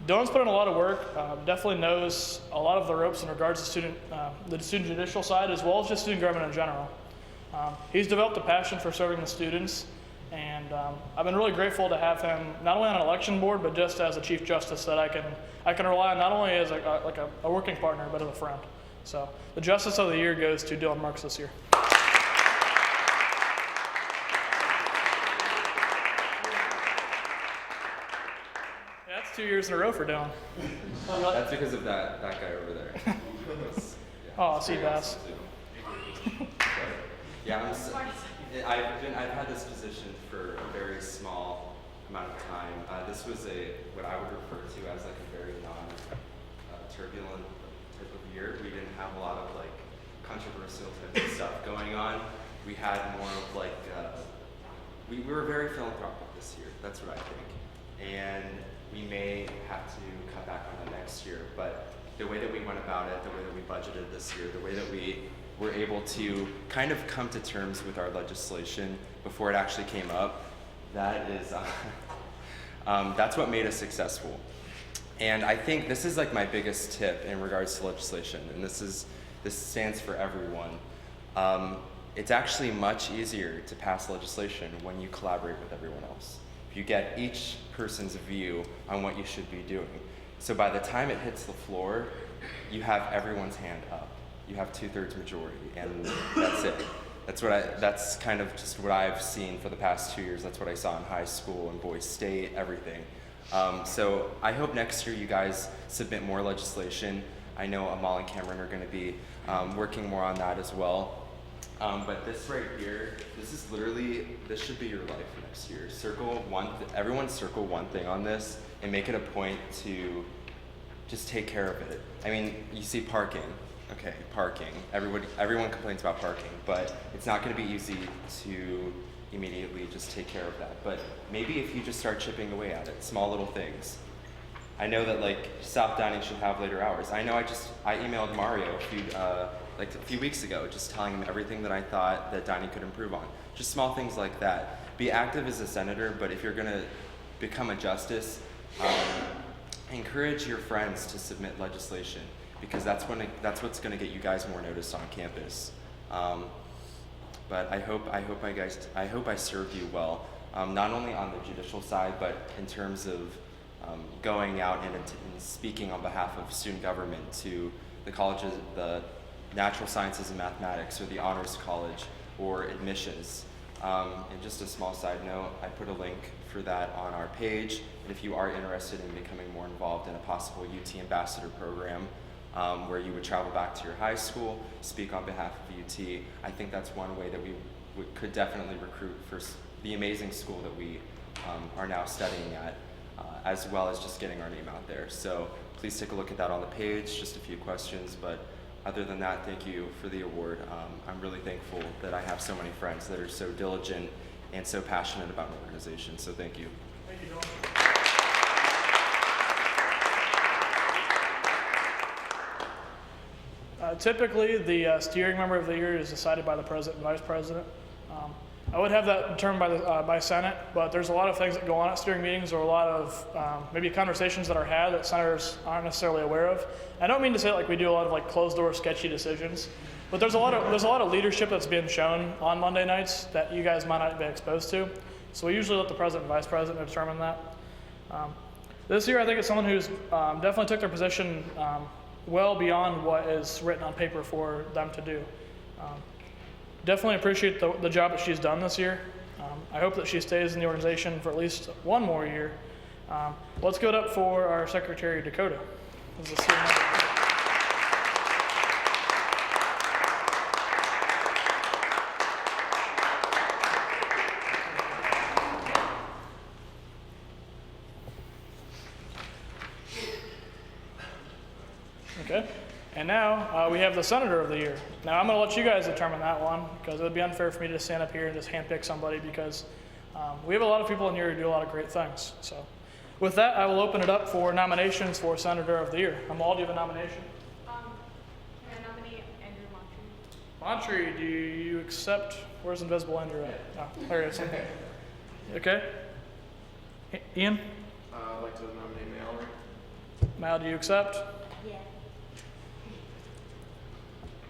Dylan's put in a lot of work, definitely knows a lot of the ropes in regards to the student judicial side, as well as just student government in general. He's developed a passion for serving the students, and I've been really grateful to have him not only on an election board, but just as a Chief Justice that I can rely on not only as a working partner, but as a friend. So the Justice of the Year goes to Dylan Marks this year. That's 2 years in a row for Dylan. That's because of that guy over there. Oh, Seabass. Yeah, I've had this position for a very small amount of time. This was what I would refer to as like a very non-turbulent type of year. We didn't have a lot of like controversial type of stuff going on. We had more of like we were very philanthropic this year. That's what I think, and we may have to cut back on that next year. But the way that we went about it, the way that we budgeted this year, the way that we were able to kind of come to terms with our legislation before it actually came up, that is, that's what made us successful. And I think this is like my biggest tip in regards to legislation, and this stands for everyone. It's actually much easier to pass legislation when you collaborate with everyone else. If you get each person's view on what you should be doing. So by the time it hits the floor, you have everyone's hand up. You have 2/3 majority, and that's it. That's kind of just what I've seen for the past 2 years. That's what I saw in high school and Boise State, everything. So I hope next year you guys submit more legislation. I know Amal and Cameron are going to be working more on that as well. But this right here, this should be your life next year. Everyone circle one thing on this and make it a point to just take care of it. I mean, you see parking. Okay, parking. Everyone complains about parking, but it's not going to be easy to immediately just take care of that. But maybe if you just start chipping away at it, small little things. I know that like South Dining should have later hours. I know I emailed Mario a few weeks ago, just telling him everything that I thought that dining could improve on. Just small things like that. Be active as a senator, but if you're going to become a justice, encourage your friends to submit legislation, because that's what's going to get you guys more noticed on campus. But I hope I served you well, not only on the judicial side, but in terms of going out and speaking on behalf of student government to the colleges, the natural sciences and mathematics, or the honors college, or admissions. And just a small side note, I put a link for that on our page. And if you are interested in becoming more involved in a possible UT ambassador program, where you would travel back to your high school, speak on behalf of UT, I think that's one way that we could definitely recruit for the amazing school that we are now studying at, as well as just getting our name out there. So please take a look at that on the page, just a few questions, but other than that, thank you for the award. I'm really thankful that I have so many friends that are so diligent and so passionate about an organization, so thank you. Thank you, Nolan. Typically, the steering member of the year is decided by the president and vice president. I would have that determined by Senate, but there's a lot of things that go on at steering meetings, or a lot of maybe conversations that are had that senators aren't necessarily aware of. I don't mean to say like we do a lot of like closed door sketchy decisions, but there's a lot of leadership that's being shown on Monday nights that you guys might not be exposed to. So we usually let the president and vice president determine that. This year, I think it's someone who's definitely took their position well beyond what is written on paper for them to do. Definitely appreciate the job that she's done this year. I hope that she stays in the organization for at least one more year. Let's give it up for our Secretary, Dakota. This is the senior member. Okay. And now we have the Senator of the Year. Now I'm going to let you guys determine that one, because it would be unfair for me to just stand up here and just handpick somebody, because we have a lot of people in here who do a lot of great things. So with that, I will open it up for nominations for Senator of the Year. Amal, do you have a nomination? Can I nominate Andrew Montree? Montree, do you accept? Where's Invisible Andrew at? Oh, there he is. Okay. Ian? I'd like to nominate Mallory. Mal, do you accept? Yeah.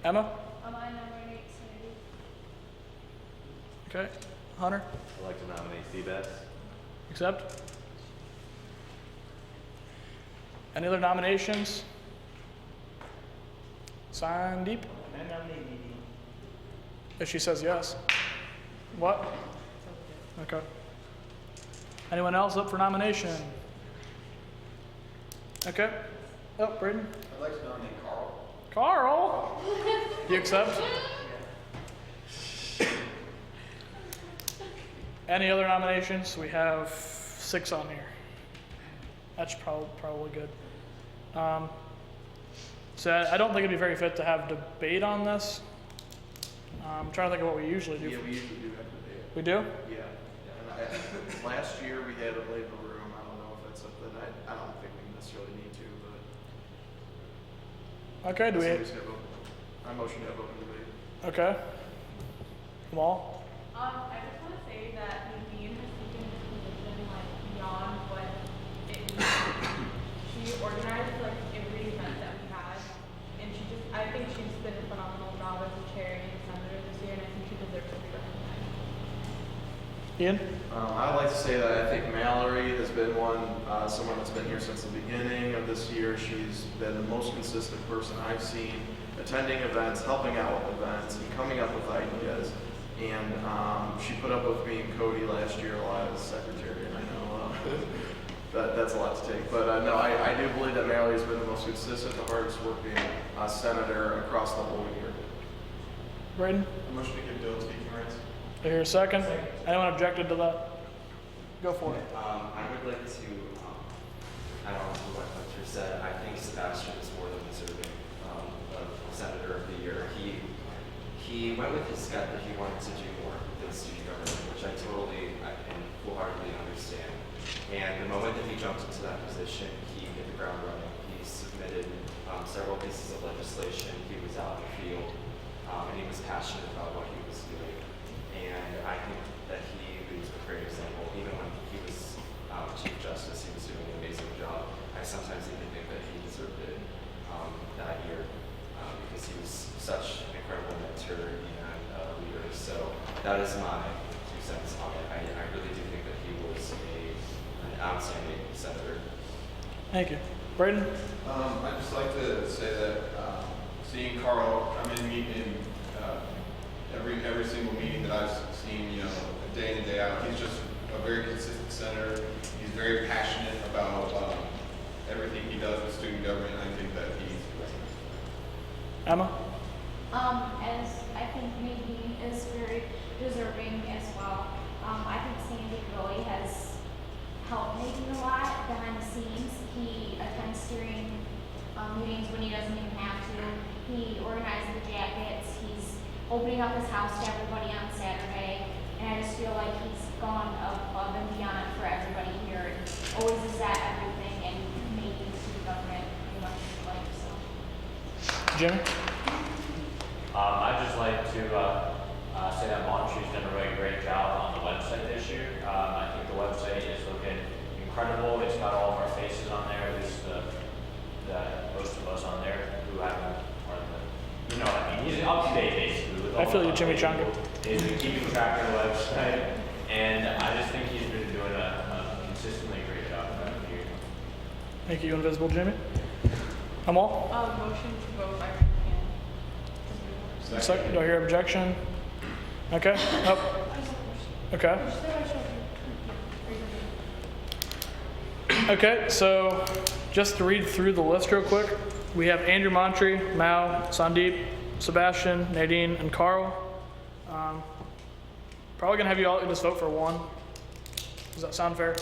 Emma? I nominate Sandy. Okay. Hunter? I'd like to nominate Seabass. Accept? Any other nominations? Sandeep? If she says yes. What? Okay. Anyone else up for nomination? Okay. Oh, Braden? I'd like to nominate Carl. Carl? You accept? Any other nominations? We have 6 on here. That's probably good. So I don't think it'd be very fit to have debate on this. I'm trying to think of what we usually do. Yeah, we usually do have debate. We do? Yeah. And last year we had a labor room. I don't know if that's something I don't think we necessarily need to, but. Okay, do we? I motion to have open debate. Okay. Kamal? I just want to say that Nadine has taken this position like beyond what it needs to be. She organized like every event that we had, and I think she's did a phenomenal job as a chair and senator this year, and I think she deserves to be recognized. Ian? I'd like to say that I think Mallory has been someone that's been here since the beginning of this year. She's been the most consistent person I've seen, attending events, helping out with events, and coming up with ideas. And she put up with me and Cody last year a lot as secretary, and I know that's a lot to take. But no, I do believe that Mallory's been the most consistent, the hardest working senator across the whole year. Braden? I motion to give Dylan speaking rights. Do I hear a second? Anyone objected to that? Go for it. I would like to add on to what Hunter said. I think Sebastian is more than deserving of Senator of the Year. He went with his gut that he wanted to do more with student government, which I totally and full-heartedly understand. And the moment that he jumped into that position, he hit the ground running. He submitted several pieces of legislation. He was out in the field, and he was passionate about what he was doing. And I think that he leads a great example. Even when he was Chief Justice, he was doing an amazing job. I sometimes even think that he deserved it that year because he was such an incredible mentor and leader. So that is my 2 cents on it. I really do think that he was an outstanding senator. Thank you. Braden? I'd just like to say that seeing Carl come in every single meeting that I've seen, day in and day out. He's just a very consistent senator. He's very passionate about everything he does with student government, and I think that he's Emma? As I think Nadine is very deserving as well. I think Sandy really has helped Nadine a lot behind the scenes. He attends steering meetings when he doesn't even have to. He organizes the jackets. He's opening up his house to everybody on Saturday. And I just feel like he's gone above and beyond for everybody here. And always is at everything and making student government pretty much his life. So. Jimmy? I'd just like to say that Montree's done a really great job on the website this year. I think the website is looking incredible. It's got all of our faces on there, at least the most of us on there who haven't, you know what I mean? He's up to date basically. With I feel you, Jimmy Chunga. He's been keeping track of the website, and I just think he's been doing a consistently great job throughout the year. Thank you, Invisible Jimmy. Amal? Motion to vote by Second. Do I hear objection? Okay. Oh. Okay. Okay, so just to read through the list real quick, we have Andrew Montree, Mao, Sandeep, Sebastian, Nadine, and Carl. Probably gonna have you all just vote for one. Does that sound fair?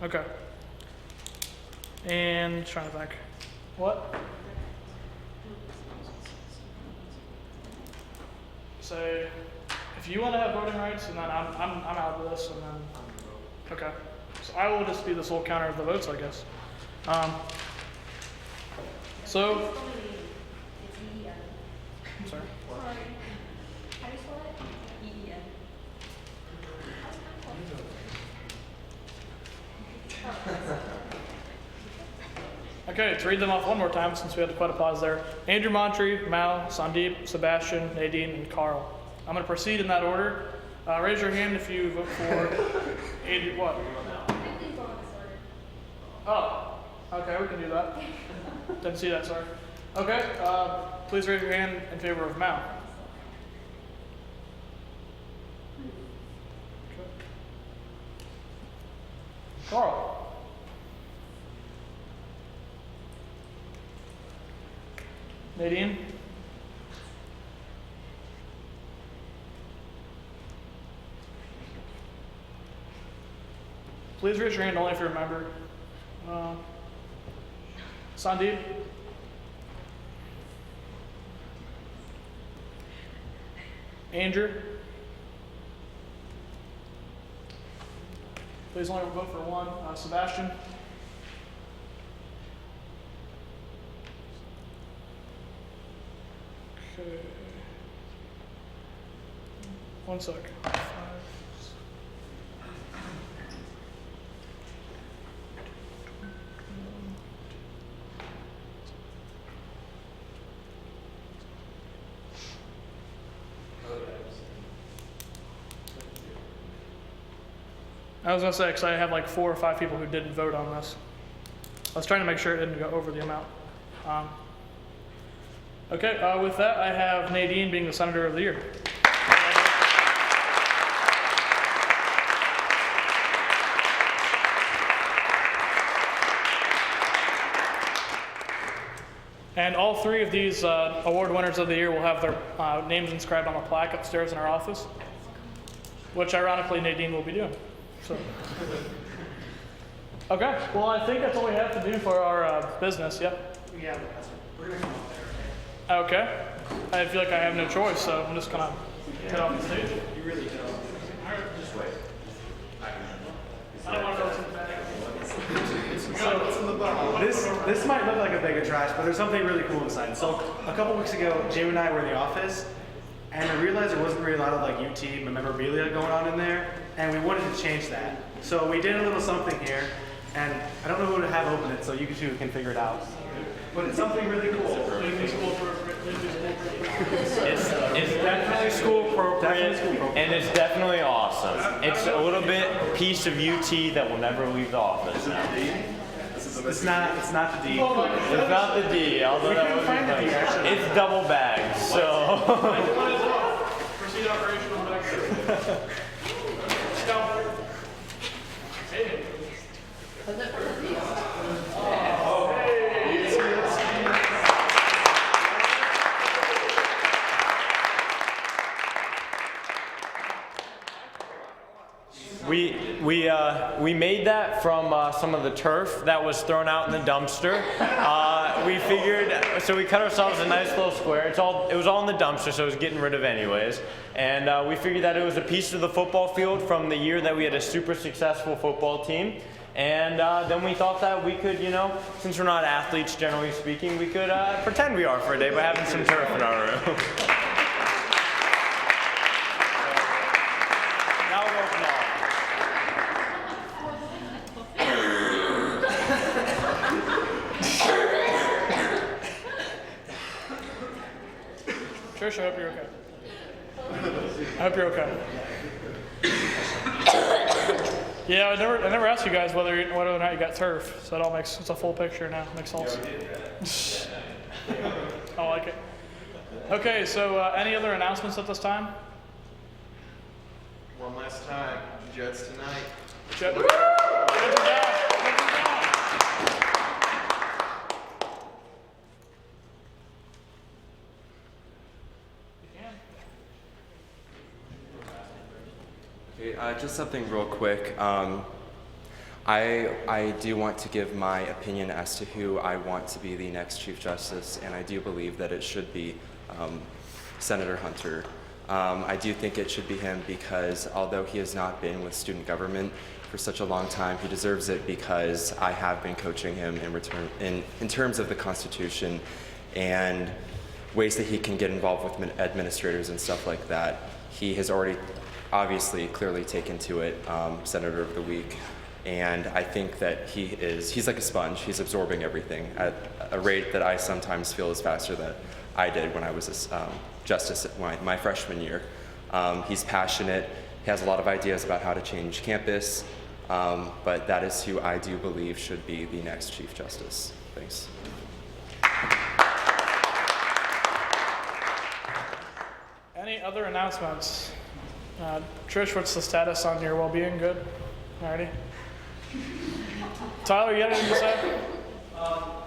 Okay. And trying to think. What? Say, if you want to have voting rights, and then I'm out of this, and then okay. So I will just be the sole counter of the votes, I guess. So. I'm sorry. How do you spell it? E-E-N. Okay, to read them off one more time since we had quite a pause there. Andrew Montree, Mao, Sandeep, Sebastian, Nadine, and Carl. I'm going to proceed in that order. Raise your hand if you vote for Andrew. What? Oh, okay, we can do that. Didn't see that, sorry. Okay, please raise your hand in favor of Mao. Okay. Carl. Nadine? Please raise your hand only if you remember. Sandeep? Andrew? Please only vote for one. Sebastian? Okay. One sec. I was gonna say, because I have like 4 or 5 people who didn't vote on this. I was trying to make sure it didn't go over the amount. Okay, with that, I have Nadine being the Senator of the Year. And all 3 of these award winners of the year will have their names inscribed on a plaque upstairs in our office, which ironically Nadine will be doing. So. Okay, well I think that's all we have to do for our business, yeah? Yeah, we're going to come up there, okay? Okay. I feel like I have no choice, so I'm just gonna get off the stage. You really don't. Just wait. I don't want to go to the This might look like a bag of trash, but there's something really cool inside. So a couple weeks ago, Jamie and I were in the office, and I realized there wasn't really a lot of like UT memorabilia going on in there, and we wanted to change that. So we did a little something here, and I don't know who to have open it, so you two can figure it out. But it's something really cool. It's definitely school appropriate, and it's definitely awesome. It's a little bit piece of UT that will never leave the office now. This is It's not the D. It's not the D, although that would be funny. It's double bagged, so. Proceed operational back there. Go. Hey. We made that from some of the turf that was thrown out in the dumpster. We figured, so we cut ourselves a nice little square. It was all in the dumpster, so it was getting rid of anyways. And we figured that it was a piece of the football field from the year that we had a super successful football team. And then we thought that we could, since we're not athletes generally speaking, we could pretend we are for a day by having some turf in our room. Now we'll open off. Trish, I hope you're okay. I hope you're okay. Yeah, I never asked you guys whether or not you got turf, so it's a full picture now. Makes sense. I like it. Okay, so any other announcements at this time? One last time, Jets tonight. Jets are down. Okay, just something real quick. I do want to give my opinion as to who I want to be the next Chief Justice, and I do believe that it should be Senator Hunter. I do think it should be him because although he has not been with student government for such a long time, he deserves it because I have been coaching him in terms of the Constitution and ways that he can get involved with administrators and stuff like that. He has already obviously clearly taken to it Senator of the Week. And I think that he's like a sponge. He's absorbing everything at a rate that I sometimes feel is faster than I did when I was a justice at my freshman year. He's passionate. He has a lot of ideas about how to change campus. But that is who I do believe should be the next Chief Justice. Thanks. Any other announcements? Trish, what's the status on your well-being? Good? Alrighty. Tyler, you got anything to say?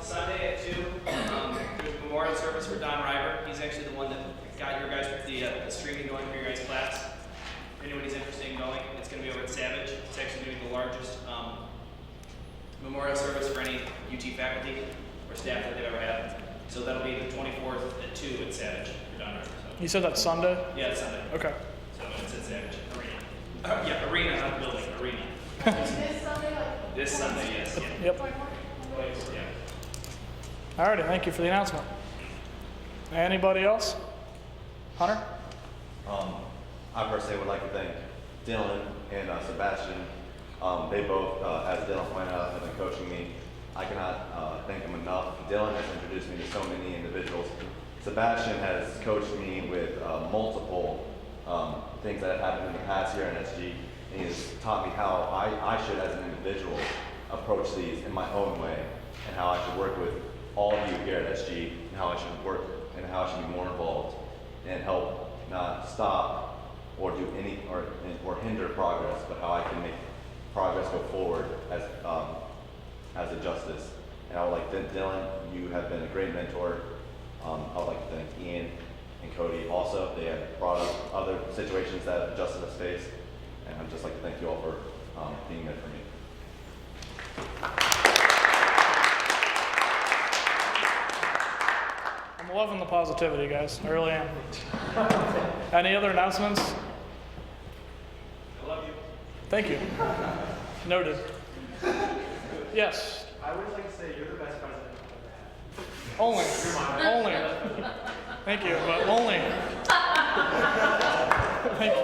Sunday at 2, there's a memorial service for Don Ryber. He's actually the one that got your guys the streaming going for your guys' class. If anybody's interested in going, it's going to be over at Savage. It's actually going to be the largest memorial service for any UT faculty or staff that they've ever had. So that'll be the 24th at 2 at Savage for Don Ryber. So. You said that's Sunday? Yeah, it's Sunday. Okay. So it's at Savage Arena. Yeah, arena, not building, arena. This Sunday, This Sunday, yes. Yeah. Yep. Yeah. Alrighty, thank you for the announcement. Anybody else? Hunter? I personally would like to thank Dylan and Sebastian. They both, as Dylan pointed out, have been coaching me. I cannot thank them enough. Dylan has introduced me to so many individuals. Sebastian has coached me with multiple things that have happened in the past here at Utsg, and he has taught me how I should, as an individual, approach these in my own way, and how I should work with all of you here at Utsg, and how I should work and how I should be more involved and help not stop or do any or hinder progress, but how I can make progress go forward as a justice. And I would like to thank Dylan. You have been a great mentor. I would like to thank Ian and Cody also. They have brought up other situations that justice has faced, and I'd just like to thank you all for being there for me. I'm loving the positivity, guys. I really am. Any other announcements? I love you. Thank you. Noted. Yes. I would like to say you're the best president I've Only. Only. Thank you, but only. Thank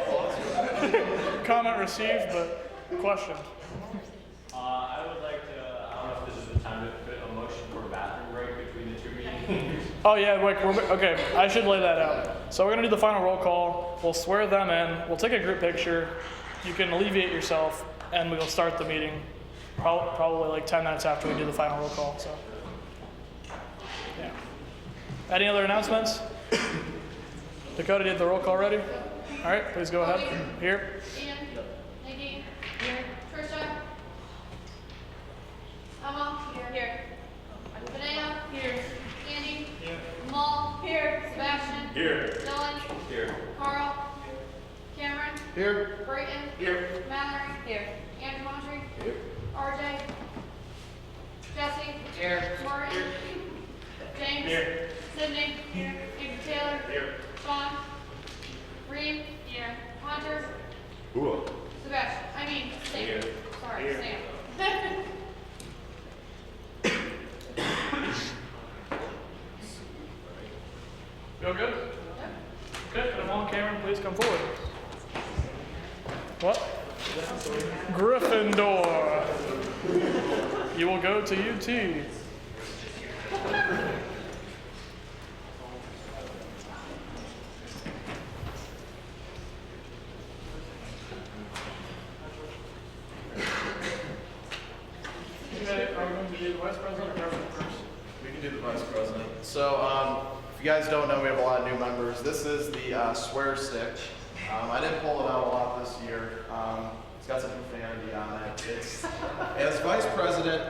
you. Comment received, but question. I would like to, I don't know if this is the time to put a motion for a bathroom break between the two meetings. Oh yeah, okay, I should lay that out. So we're gonna do the final roll call. We'll swear them in. We'll take a group picture. You can alleviate yourself, and we'll start the meeting. probably like 10 minutes after we do the final roll call. So, yeah. Any other announcements? Dakota did the roll call already? All right, please go ahead. Here. Ian. Nadine. Here. Trisha. Emma. Here. Benea. Here. Andy. Here. Mal. Here. Sebastian. Here. Dylan. Here. Carl. Cameron. Here. Brayton. Here. Mallory. Here. Andrew Montry. Here. RJ. Jesse. Here. Morton. James. Here. Sydney. Here. Andrew Taylor. Here. Sean. Reed. Here. Hunter. Ooh. Sebastian. I mean, Sam. Here. Sorry, Here. Sam. Feel good? Okay, come on, Cameron, please come forward. What? Gryffindor. You will go to UT. Are we going to do the vice president or president first? We can do the vice president. So, if you guys don't know, we have a lot of new members. This is the swear stick. I didn't pull it out a lot this year. It's got some profanity on it. It's, as vice president,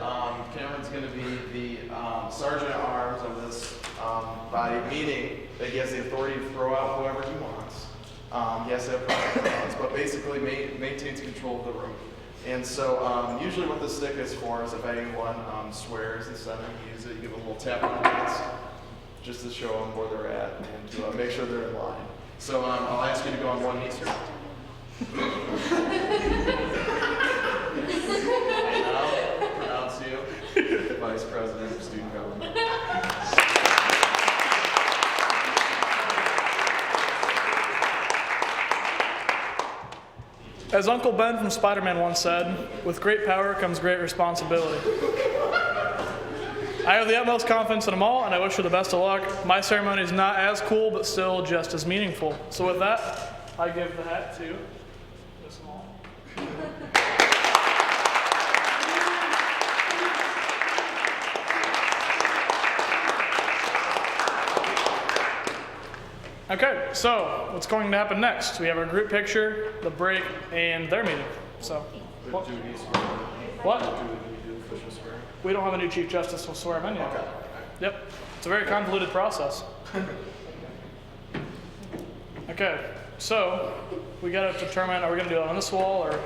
Cameron's going to be the sergeant at arms of this body, meaning that he has the authority to throw out whoever he wants. He has to have proper grounds, but basically maintains control of the room. And so usually what the stick is for is if anyone swears instead of use it, you give a little tap on the hands just to show them where they're at and to make sure they're in line. So I'll ask you to go on one knee, sir. And I'll pronounce you Vice President of Student Government. As Uncle Ben from Spider-Man once said, with great power comes great responsibility. I have the utmost confidence in them all, and I wish her the best of luck. My ceremony is not as cool, but still just as meaningful. So with that, I give the hat to Miss Mall. Okay, so what's going to happen next? We have our group picture, the break, and their meeting. So, what? We don't have a new Chief Justice to swear him in yet. Okay. Yep, it's a very convoluted process. Okay, so we got to determine, are we going to do it on this wall or?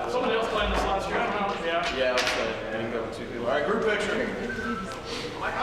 Somebody else playing this last year, I don't know. Yeah. Yeah, let's say. We can go with two people. All right, group picture. All right.